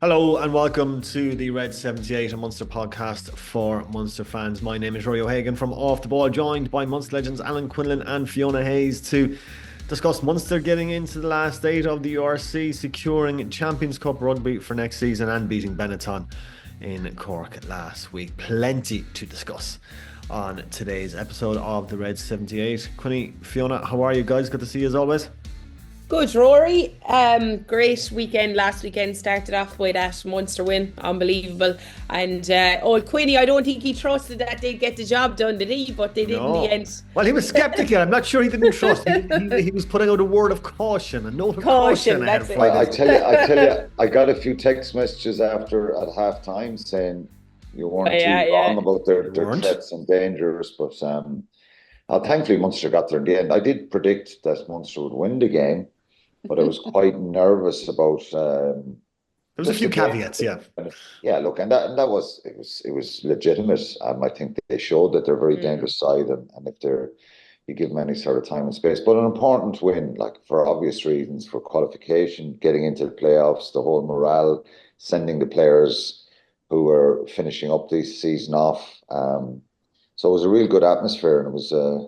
Hello and welcome to the Red 78, a Munster podcast for Munster fans. My name is Rory O'Hagan from Off the Ball, joined by Munster legends Alan Quinlan and Fiona Hayes to discuss Munster getting into the last eight of the URC, securing Champions Cup rugby for next season and beating Benetton in Cork last week. Plenty to discuss on today's episode of the Red 78. Quinny, Fiona, how are you guys? Good to see you as always. Good, Rory. Great weekend last weekend. Started off with that Munster win, unbelievable. And old Quinny, I don't think he trusted that they'd get the job done, did he? But they did in the No. end. Well, he was sceptical. I'm not sure he didn't trust. He was putting out a word of caution, a note of caution ahead of That's it. Friday. I got a few text messages after at half time saying you weren't Yeah, too yeah. wrong about their Weren't. threats and dangers, but thankfully Munster got there in the end. I did predict that Munster would win the game, but I was quite nervous about. There was a just few the game. caveats, yeah. Yeah, look, and that was it was legitimate. I think they showed that they're a very dangerous side, and if you give them any sort of time and space. But an important win, like for obvious reasons, for qualification, getting into the playoffs, the whole morale, sending the players who were finishing up this season off. So it was a real good atmosphere, and it was a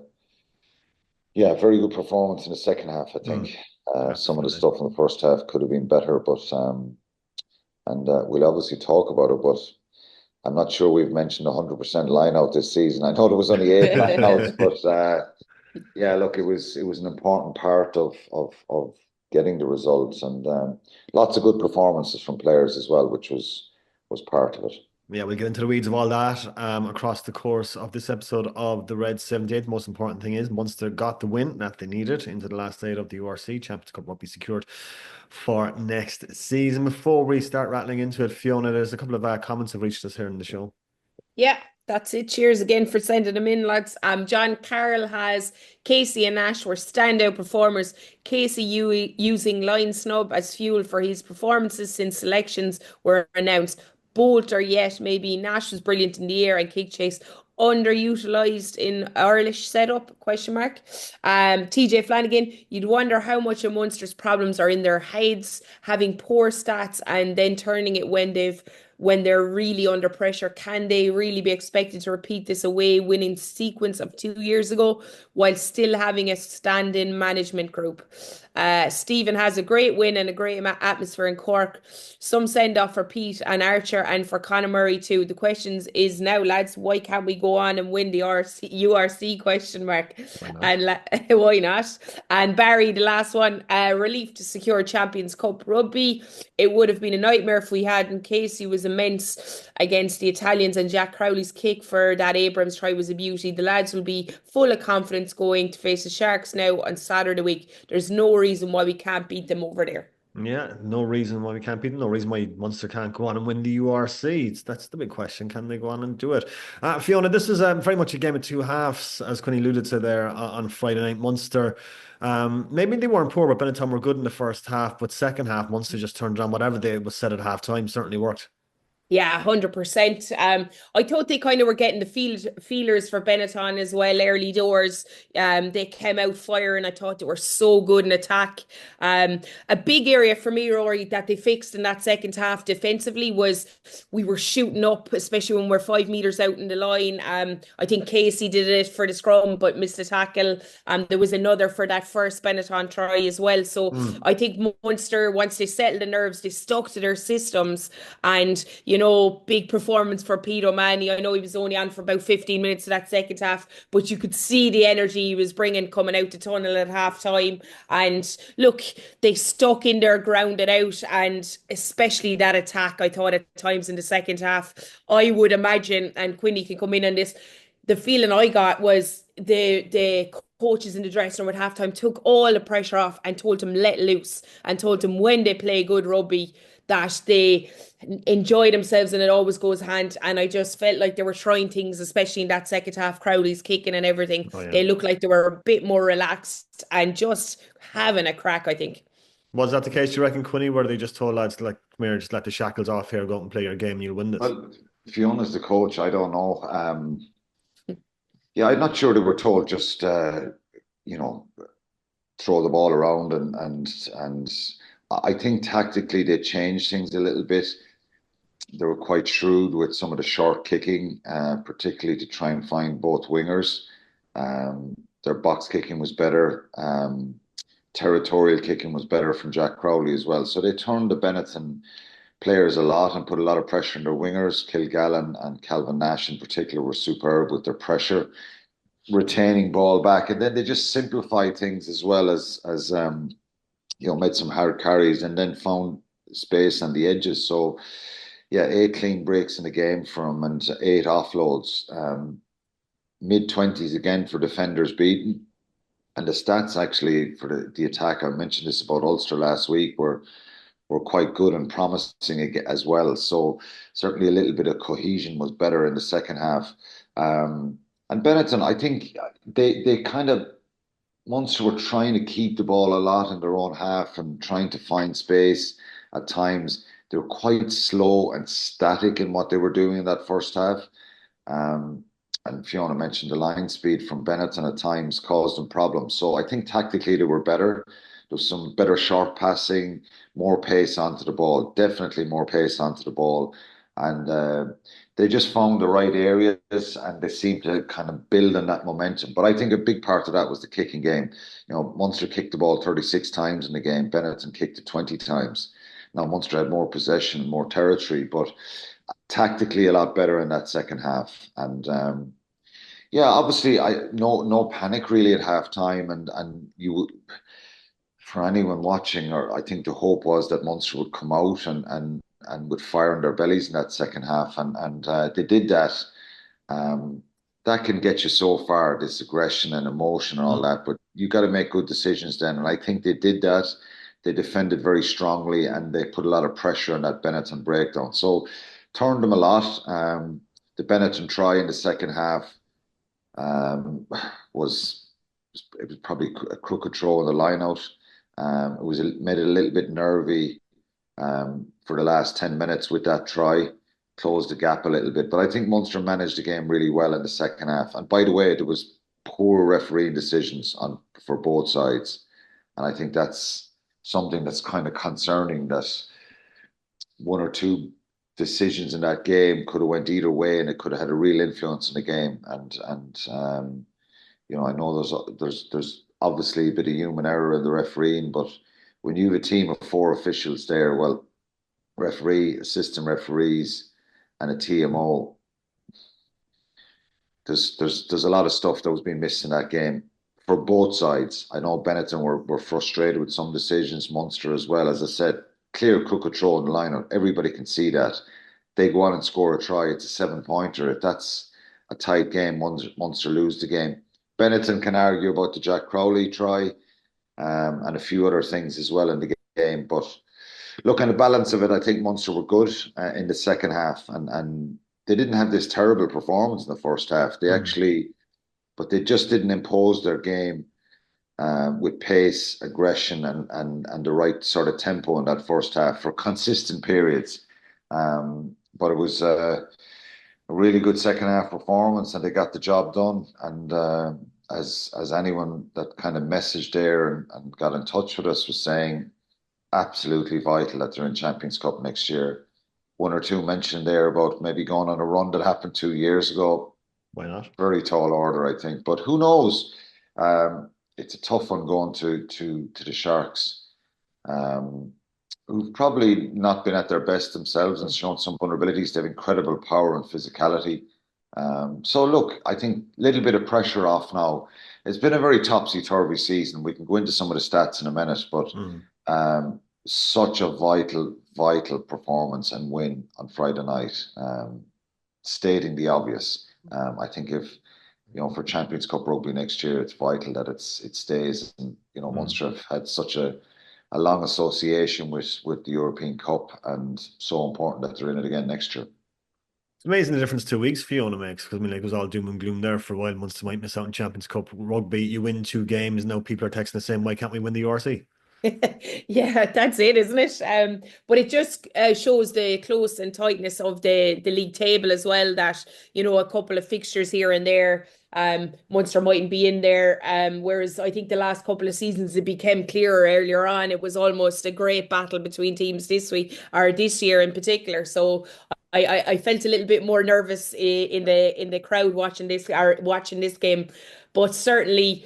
very good performance in the second half, I think. Some of the stuff in the first half could have been better, but we'll obviously talk about it, but I'm not sure we've mentioned 100% line out this season. I know there was only 8 line outs, but look, it was an important part of getting the results, and lots of good performances from players as well, which was part of it. Yeah, we'll get into the weeds of all that across the course of this episode of the Red 78. The most important thing is Munster got the win that they needed into the last eight of the URC. Champions Cup will be secured for next season. Before we start rattling into it, Fiona, there's a couple of comments have reached us here in the show. Yeah, that's it. Cheers again for sending them in, lads. John Carroll has Casey and Nash were standout performers. Casey using line snub as fuel for his performances since selections were announced. Bolter, yet maybe Nash was brilliant in the air and kick chase underutilized in Irish setup, question mark. TJ Flanagan, you'd wonder how much of Munster's problems are in their heads, having poor stats and then turning it when they're really under pressure. Can they really be expected to repeat this away winning sequence of 2 years ago while still having a stand-in management group? Stephen has a great win and a great atmosphere in Cork. Some send off for Pete and Archer and for Conor Murray too. The questions is now, lads, why can't we go on and win the URC question mark? And why not? And Barry, the last one, relief to secure Champions Cup rugby. It would have been a nightmare if we hadn't. Casey was immense against the Italians, and Jack Crowley's kick for that Abrams try was a beauty. The lads will be full of confidence going to face the Sharks now on Saturday week. There's no reason why we can't beat them over there. Yeah, no reason why we can't beat them. No reason why Munster can't go on and win the URC. That's the big question. Can they go on and do it? Fiona, this is very much a game of two halves, as Quinny alluded to there on Friday night. Munster, maybe they weren't poor, but Benetton were good in the first half, but second half, Munster just turned on whatever they was said at half time, certainly worked. Yeah, 100%. I thought they kind of were getting the feelers for Benetton as well, early doors. They came out firing. I thought they were so good in attack. A big area for me, Rory, that they fixed in that second half defensively was we were shooting up, especially when we're 5 meters out in the line. I think Casey did it for the scrum, but missed the tackle. There was another for that first Benetton try as well. So I think Munster, once they settled the nerves, they stuck to their systems, and big performance for Pete O'Mahony. I know he was only on for about 15 minutes of that second half, but you could see the energy he was bringing coming out the tunnel at half time. And look, they stuck in there, grounded out, and especially that attack, I thought at times in the second half, I would imagine, and Quinny can come in on this, the feeling I got was the coaches in the dressing room at halftime took all the pressure off and told them let loose, and told them when they play good rugby that they enjoy themselves and it always goes hand. And I just felt like they were trying things, especially in that second half. Crowley's kicking and everything. Oh, yeah. They looked like they were a bit more relaxed and just having a crack, I think. Was that the case, you reckon, Quinny, where they just told lads, like, come here, just let the shackles off here, go out and play your game and you'll win this? Well, Fiona's the coach. I don't know. Yeah, I'm not sure they were told just throw the ball around and I think tactically they changed things a little bit. They were quite shrewd with some of the short kicking, particularly to try and find both wingers. Their box kicking was better. Territorial kicking was better from Jack Crowley as well. So they turned the Benetton players a lot and put a lot of pressure on their wingers. Kilgallen and Calvin Nash in particular were superb with their pressure, retaining ball back, and then they just simplified things as well as made some hard carries and then found space on the edges. So yeah, 8 clean breaks in the game from and 8 offloads. Mid-20s again for defenders beaten. And the stats actually for the attack, I mentioned this about Ulster last week, were quite good and promising as well. So certainly a little bit of cohesion was better in the second half. And Benetton, I think they kind of Munster were trying to keep the ball a lot in their own half and trying to find space at times. They were quite slow and static in what they were doing in that first half. Um, and Fiona mentioned the line speed from Benetton at times caused them problems. So I think tactically they were better. There was some better short passing, more pace onto the ball, definitely more pace onto the ball. And they just found the right areas and they seemed to kind of build on that momentum. But I think a big part of that was the kicking game. Munster kicked the ball 36 times in the game. Benetton kicked it 20 times. Now, Munster had more possession, more territory, but tactically a lot better in that second half. And yeah, obviously, no panic really at half time. And you, for anyone watching, or I think the hope was that Munster would come out and would fire in their bellies in that second half. And they did that. Um, that can get you so far, this aggression and emotion and all that, but you got to make good decisions then. And I think they did that. They defended very strongly and they put a lot of pressure on that Benetton breakdown. So turned them a lot. The Benetton try in the second half um, was it was probably a crooked throw in the line out. Made it a little bit nervy for the last 10 minutes with that try, closed the gap a little bit. But I think Munster managed the game really well in the second half. And by the way, there was poor refereeing decisions for both sides. And I think that's something that's kind of concerning, that one or two decisions in that game could have went either way and it could have had a real influence in the game. And I know there's obviously a bit of human error in the refereeing, but when you have a team of 4 officials there, well, referee, assistant referees, and a TMO, there's a lot of stuff that was being missed in that game for both sides. I know Benetton were frustrated with some decisions, Munster as well. As I said, clear crooked throw in the line. Everybody can see that. They go on and score a try. It's a 7-pointer. If that's a tight game, Munster lose the game. Benetton can argue about the Jack Crowley try and a few other things as well in the game. But look, on the balance of it, I think Munster were good in the second half, and they didn't have this terrible performance in the first half. But they just didn't impose their game with pace, aggression, and the right sort of tempo in that first half for consistent periods. But it was a really good second half performance, and they got the job done. And as anyone that kind of messaged there and got in touch with us was saying, absolutely vital that they're in Champions Cup next year. One or two mentioned there about maybe going on a run that happened 2 years ago. Why not? Very tall order, I think. But who knows? It's a tough one going to the Sharks, who've probably not been at their best themselves and shown some vulnerabilities. They have incredible power and physicality. So look, I think a little bit of pressure off now. It's been a very topsy-turvy season. We can go into some of the stats in a minute, but such a vital performance and win on Friday night, stating the obvious. I think if for Champions Cup rugby next year, it's vital that it stays. And Munster have had such a long association with the European Cup, and so important that they're in it again next year. It's amazing the difference 2 weeks Fiona makes, because it was all doom and gloom there for a while. Munster might miss out on Champions Cup rugby. You win 2 games, now people are texting the same, why can't we win the URC? Yeah, that's it, isn't it? But it just shows the close and tightness of the league table as well, that a couple of fixtures here and there Munster mightn't be in there. Whereas I think the last couple of seasons it became clearer earlier on. It was almost a great battle between teams this week or this year in particular. So I felt a little bit more nervous in the crowd watching this game, but certainly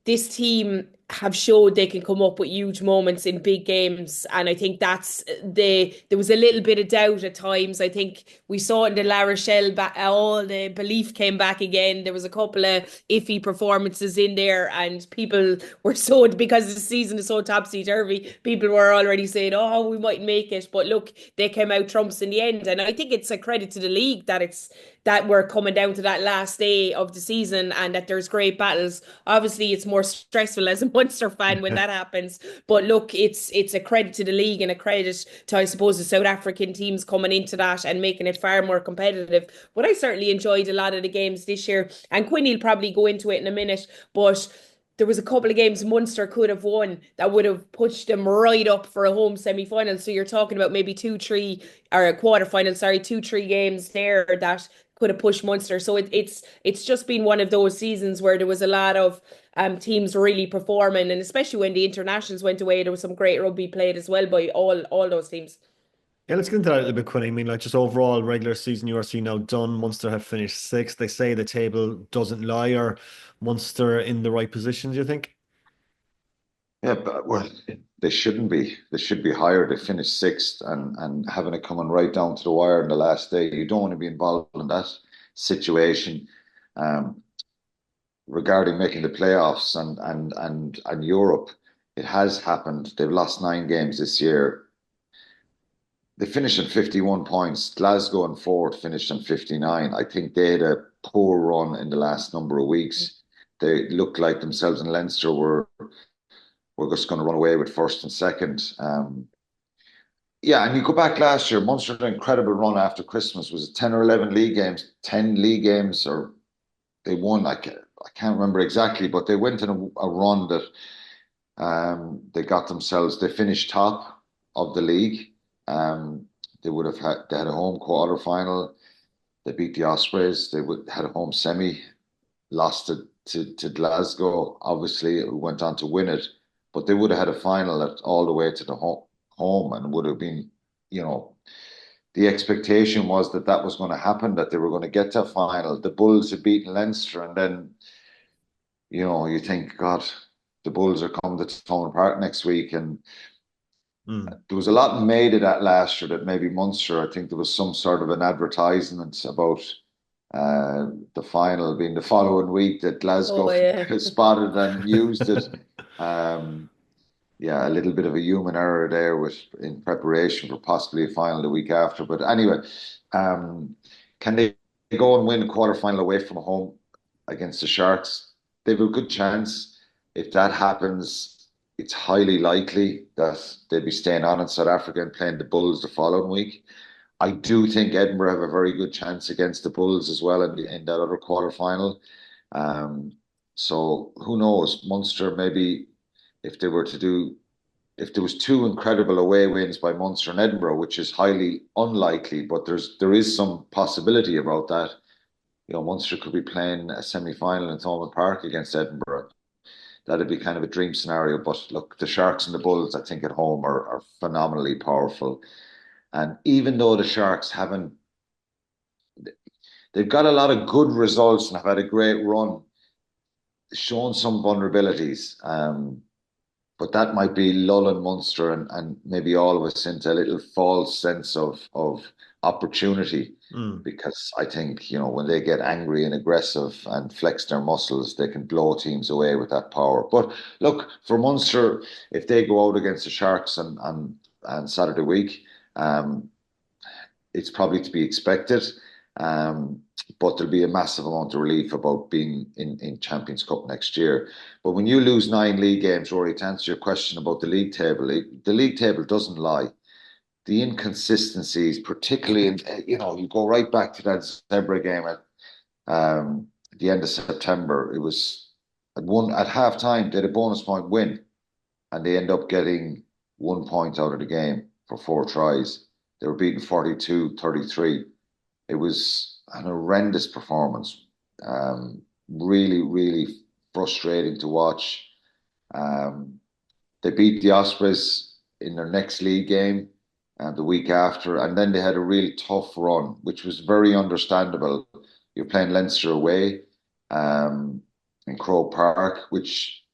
this team have showed they can come up with huge moments in big games. And I think there was a little bit of doubt at times. I think we saw in the La Rochelle, all the belief came back again. There was a couple of iffy performances in there, and people were so, because the season is so topsy-turvy, people were already saying, oh, we might make it. But look, they came out trumps in the end. And I think it's a credit to the league that we're coming down to that last day of the season and that there's great battles. Obviously, it's more stressful as a Munster fan when that happens. But look, it's a credit to the league and a credit to, I suppose, the South African teams coming into that and making it far more competitive. But I certainly enjoyed a lot of the games this year. And Quinny will probably go into it in a minute. But there was a couple of games Munster could have won that would have pushed them right up for a home semi-final. So you're talking about maybe 2-3 or a quarter-final, sorry, 2-3 games there that could have pushed Munster. So it's just been one of those seasons where there was a lot of teams really performing, and especially when the internationals went away, there was some great rugby played as well by all those teams. Yeah, let's get into that a little bit, Quinn. I mean, like, just overall regular season URC now done. Munster have finished sixth. They say the table doesn't lie. Or Munster in the right position, do you think? Yeah, but well, they shouldn't be. They should be higher. They finished sixth, and having it coming right down to the wire in the last day. You don't want to be involved in that situation. Um, Regarding making the playoffs and Europe, it has happened. They've lost 9 games this year. They finished on 51 points. Glasgow and Ford finished on 59. I think they had a poor run in the last number of weeks. They looked like themselves and Leinster were just going to run away with first and second. Yeah, and you go back last year, Munster had an incredible run after Christmas. Was it 10 or 11 league games? 10 league games, or they won. I can't remember exactly, but they went in a run that they finished top of the league. They had a home quarter final. They beat the Ospreys. Had a home semi, lost it to Glasgow, obviously, who went on to win it. But they would have had a final all the way to the home, and would have been, the expectation was that was going to happen, that they were going to get to a final. The Bulls had beaten Leinster, and then, you think, God, the Bulls are coming to Thomond Park next week, and there was a lot made of that last year, that maybe Munster, I think there was some sort of an advertisement about the final being the following week, that Glasgow spotted and used it. Yeah, a little bit of a human error there in preparation for possibly a final the week after. But anyway, can they go and win a quarter final away from home against the Sharks? They have a good chance. If that happens, it's highly likely that they'll be staying on in South Africa and playing the Bulls the following week. I do think Edinburgh have a very good chance against the Bulls as well in that other quarter final. So who knows? Munster, maybe if there was 2 incredible away wins by Munster and Edinburgh, which is highly unlikely, but there is some possibility about that. Munster could be playing a semi-final in Thomond Park against Edinburgh. That'd be kind of a dream scenario. But look, the Sharks and the Bulls, I think, at home are phenomenally powerful. And even though the Sharks they've got a lot of good results and have had a great run, shown some vulnerabilities. But that might be lulling Munster and maybe all of us into a little false sense of opportunity. Because I think, when they get angry and aggressive and flex their muscles, they can blow teams away with that power. But look, for Munster, if they go out against the Sharks on Saturday week, it's probably to be expected. But there'll be a massive amount of relief about being in Champions Cup next year. But when you lose 9 league games, Rory, to answer your question about the league table, the league table doesn't lie. The inconsistencies, particularly you go right back to that Zebra game at the end of September. It was at half time, they had a bonus point win, and they end up getting 1 point out of the game for 4 tries. They were beaten 42-33. It was an horrendous performance. really, really frustrating to watch. They beat the Ospreys in their next league game the week after, and then they had a really tough run, which was very understandable. You're playing Leinster away in Croke Park, which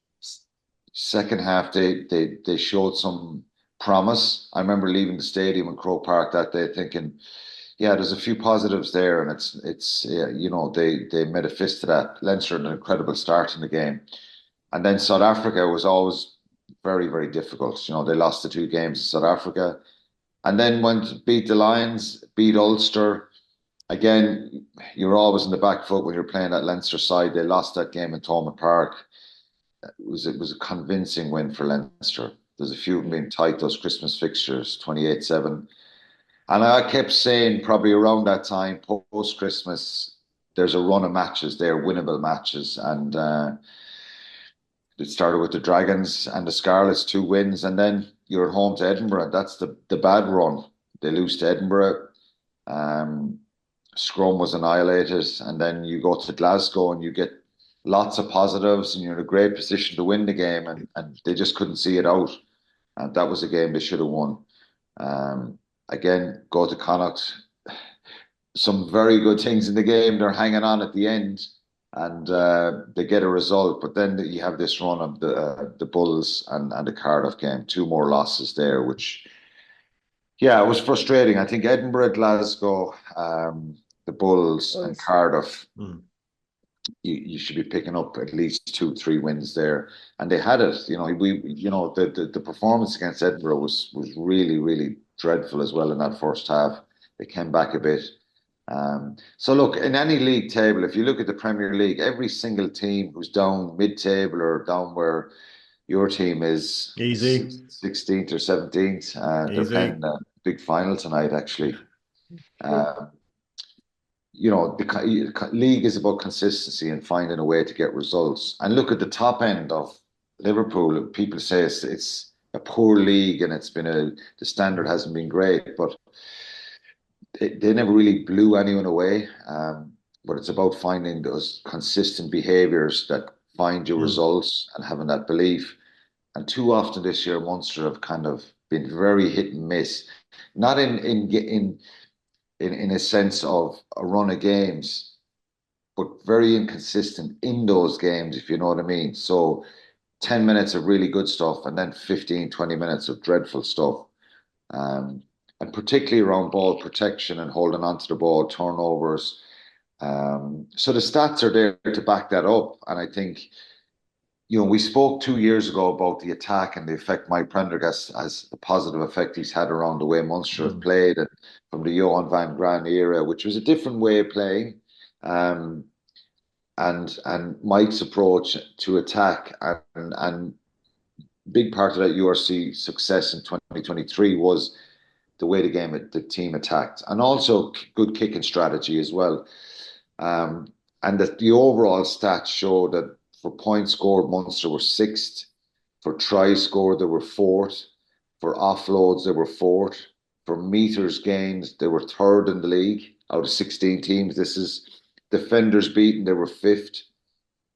second half they showed some promise. I remember leaving the stadium in Croke Park that day thinking, yeah, there's a few positives there, and it's yeah, you know, they made a fist of that. Leinster had an incredible start in the game, and then South Africa was always very, very difficult. You know, they lost the two games in South Africa, and then went to beat the Lions, beat Ulster. Again, you're always in the back foot when you're playing that Leinster side. They lost that game in Thomond Park. It was a convincing win for Leinster. There's a few of them being tight, those Christmas fixtures, 28-7. And I kept saying probably around that time, post Christmas, there's a run of matches there, winnable matches. And it started with the Dragons and the Scarlets, 2 wins. And then you're at home to Edinburgh. That's the bad run. They lose to Edinburgh. Scrum was annihilated. And then you go to Glasgow and you get lots of positives and you're in a great position to win the game. And they just couldn't see it out. And that was a game they should have won. Again, go to Connacht. Some very good things in the game. They're hanging on at the end, and they get a result. But then you have this run of the Bulls and the Cardiff game. 2 more losses there, which, yeah, it was frustrating. I think Edinburgh, Glasgow, the Bulls, and Cardiff. You should be picking up at least 2-3 wins there, and they had it. You know, the performance against Edinburgh was really, really dreadful as well in that first half. They came back a bit. So look, in any league table, if you look at the Premier League, every single team who's down mid-table or down where your team is, easy 16th or 17th, they're playing a big final tonight, actually. You know, the league is about consistency and finding a way to get results. And look at the top end of Liverpool. People say it's a poor league and the standard hasn't been great, but they never really blew anyone away. But it's about finding those consistent behaviours that find you results and having that belief. And too often this year, Munster have kind of been very hit and miss. Not in a sense of a run of games, but very inconsistent in those games, if you know what I mean. So 10 minutes of really good stuff and then 15, 20 minutes of dreadful stuff. And particularly around ball protection and holding onto the ball, turnovers. So the stats are there to back that up. And I think, you know, we spoke 2 years ago about the attack and the effect Mike Prendergast has, the positive effect he's had around the way Munster have played, and from the Johan van Graan era, which was a different way of playing, and Mike's approach to attack, and big part of that URC success in 2023 was the way the team attacked, and also good kicking strategy as well, and that the overall stats show that for points scored, Munster were 6th. For tries scored, they were 4th. For offloads, they were 4th. For meters gained, they were 3rd in the league out of 16 teams. This is defenders beaten, they were 5th.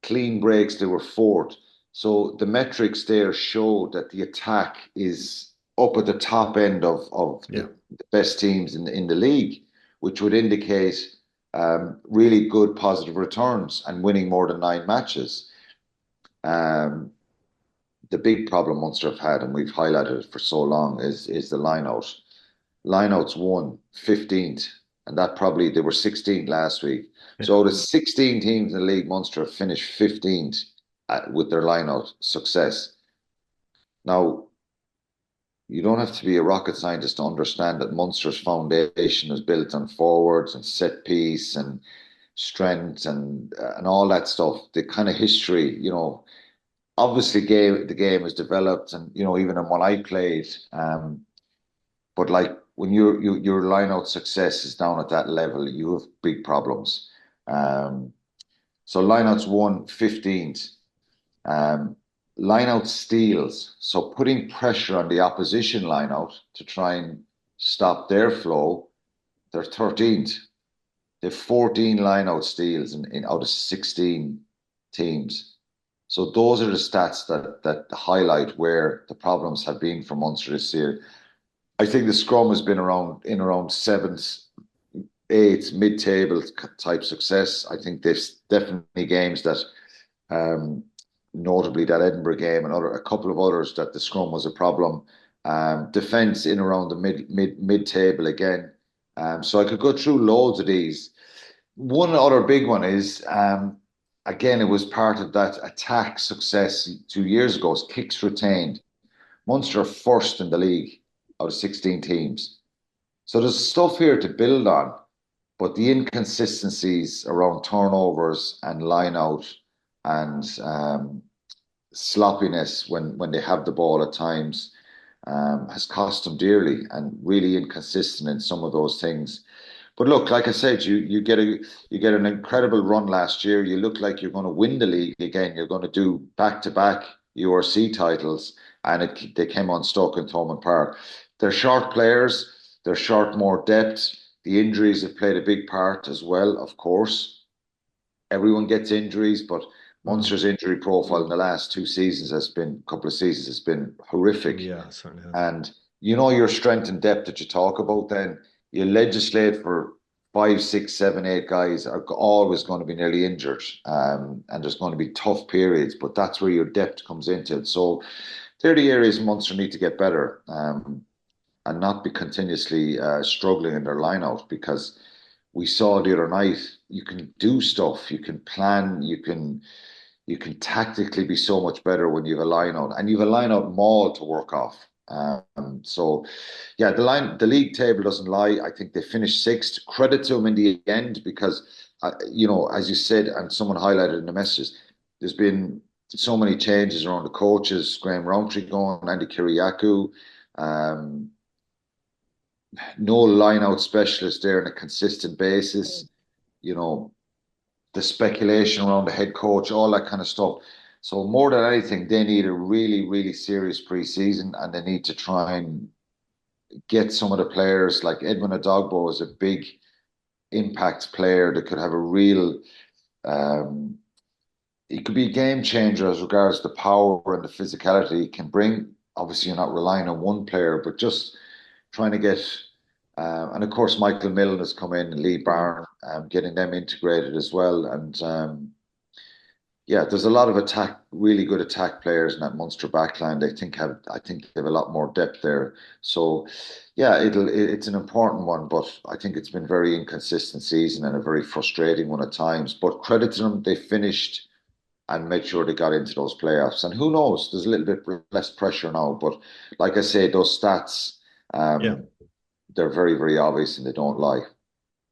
Clean breaks, they were 4th. So the metrics there show that the attack is up at the top end of the best teams in the league, which would indicate really good positive returns and winning more than 9 matches. The big problem Munster have had, and we've highlighted it for so long, is the line-out. Line-outs won 15th, and that probably, they were 16th last week. So the 16 teams in the league, Munster have finished 15th with their line-out success. Now, you don't have to be a rocket scientist to understand that Munster's foundation is built on forwards and set piece and strength and all that stuff. The kind of history, you know, obviously the game has developed, and you know, even when I played, but like when your line out success is down at that level, you have big problems. So lineouts won 15th. Lineout steals, so putting pressure on the opposition lineout to try and stop their flow, they're 13th. They've 14 lineout steals in out of 16 teams. So those are the stats that highlight where the problems have been for Munster this year. I think the scrum has been around seventh, eighth, mid-table type success. I think there's definitely games that, notably that Edinburgh game and a couple of others, that the scrum was a problem. Defence in around the mid-table again. So I could go through loads of these. One other big one is, again, it was part of that attack success 2 years ago, is kicks retained. Munster first in the league out of 16 teams. So there's stuff here to build on, but the inconsistencies around turnovers and line out and sloppiness when they have the ball at times has cost them dearly, and really inconsistent in some of those things. But look, like I said, you get an incredible run last year. You look like you're going to win the league again. You're going to do back-to-back URC titles, and they came unstuck in Thomond Park. They're short players. They're short more depth. The injuries have played a big part as well, of course. Everyone gets injuries, but Munster's injury profile in the last couple of seasons has been horrific. Yeah, certainly has. And your strength and depth that you talk about, then you legislate for 5, 6, 7, 8 guys are always going to be nearly injured. And there's going to be tough periods, but that's where your depth comes into it. So they're the areas Munster need to get better, and not be continuously struggling in their line-out, because we saw the other night, you can do stuff, you can plan, you can tactically be so much better when you have a line-out, and you have a line-out maul to work off. So yeah, the league table doesn't lie. I think they finished sixth. Credit to them in the end, because as you said, and someone highlighted in the messages, there's been so many changes around the coaches. Graham Rowntree gone, Andy Kiriakou, no line-out specialist there on a consistent basis. The speculation around the head coach, all that kind of stuff. So more than anything, they need a really, really serious pre-season, and they need to try and get some of the players, like Edwin Adogbo is a big impact player that could have a real, he could be a game changer as regards the power and the physicality he can bring. Obviously, you're not relying on one player, but just trying to get, and of course, Michael Milne has come in, and Lee Barn, getting them integrated as well. And yeah, there's a lot of really good attack players in that Munster backline. I think they have a lot more depth there. So yeah, it's an important one, but I think it's been very inconsistent season and a very frustrating one at times. But credit to them, they finished and made sure they got into those playoffs. And who knows, there's a little bit less pressure now. But like I say, those stats, they're very, very obvious and they don't lie.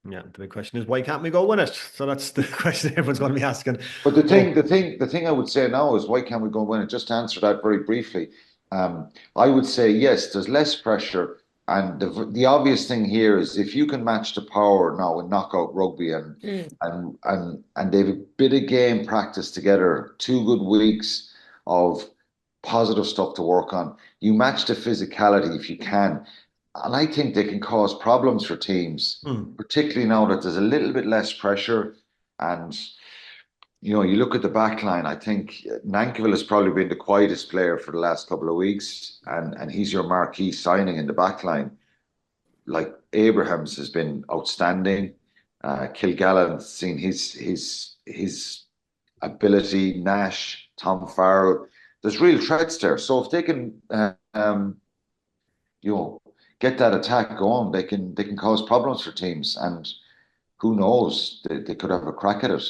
Yeah, the big question is, why can't we go win it? So that's the question everyone's going to be asking. But the thing I would say now is, why can't we go win it? Just to answer that very briefly, I would say yes, there's less pressure, and the obvious thing here is, if you can match the power now in knockout rugby, and they've a bit of game practice together, 2 good weeks of positive stuff to work on. You match the physicality if you can. And I think they can cause problems for teams, particularly now that there's a little bit less pressure. And, you look at the back line, I think Nankivell has probably been the quietest player for the last couple of weeks, and he's your marquee signing in the back line. Like, Abrahams has been outstanding. Kilgallen's seen his ability, Nash, Tom Farrell. There's real threats there. So if they can, get that attack going, they can cause problems for teams, and who knows, they could have a crack at it.